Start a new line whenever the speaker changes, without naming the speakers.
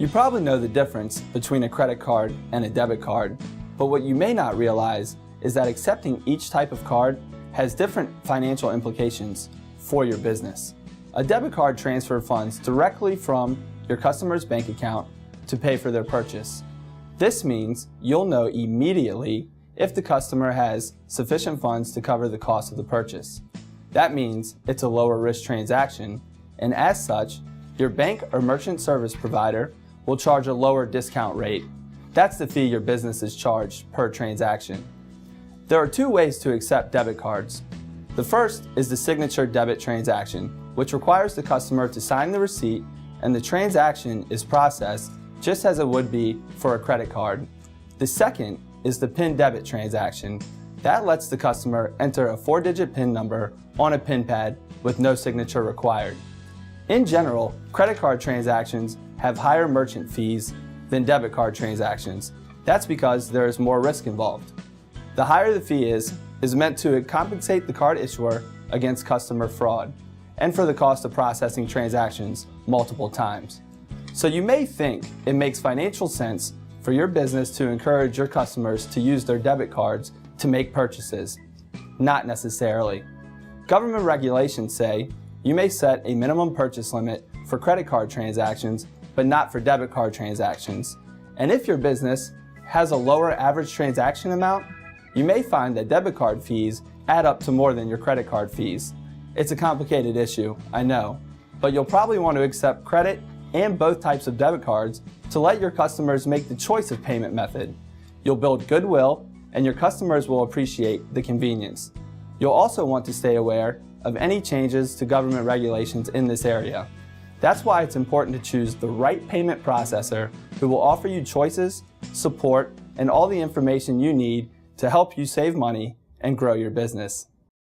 You probably know the difference between a credit card and a debit card, but what you may not realize is that accepting each type of card has different financial implications for your business. A debit card transfers funds directly from your customer's bank account to pay for their purchase. This means you'll know immediately if the customer has sufficient funds to cover the cost of the purchase. That means it's a lower risk transaction, and as such, your bank or merchant service provider will charge a lower discount rate. That's the fee your business is charged per transaction. There are two ways to accept debit cards. The first is the signature debit transaction, which requires the customer to sign the receipt and the transaction is processed just as it would be for a credit card. The second is the PIN debit transaction. That lets the customer enter a 4-digit PIN number on a PIN pad with no signature required. In general, credit card transactions have higher merchant fees than debit card transactions. That's because there is more risk involved. The higher the fee is meant to compensate the card issuer against customer fraud and for the cost of processing transactions multiple times. So you may think it makes financial sense for your business to encourage your customers to use their debit cards to make purchases. Not necessarily. Government regulations say you may set a minimum purchase limit for credit card transactions, but not for debit card transactions. And if your business has a lower average transaction amount, you may find that debit card fees add up to more than your credit card fees. It's a complicated issue, I know, but you'll probably want to accept credit and both types of debit cards to let your customers make the choice of payment method. You'll build goodwill, and your customers will appreciate the convenience. You'll also want to stay aware of any changes to government regulations in this area. That's why it's important to choose the right payment processor who will offer you choices, support, and all the information you need to help you save money and grow your business.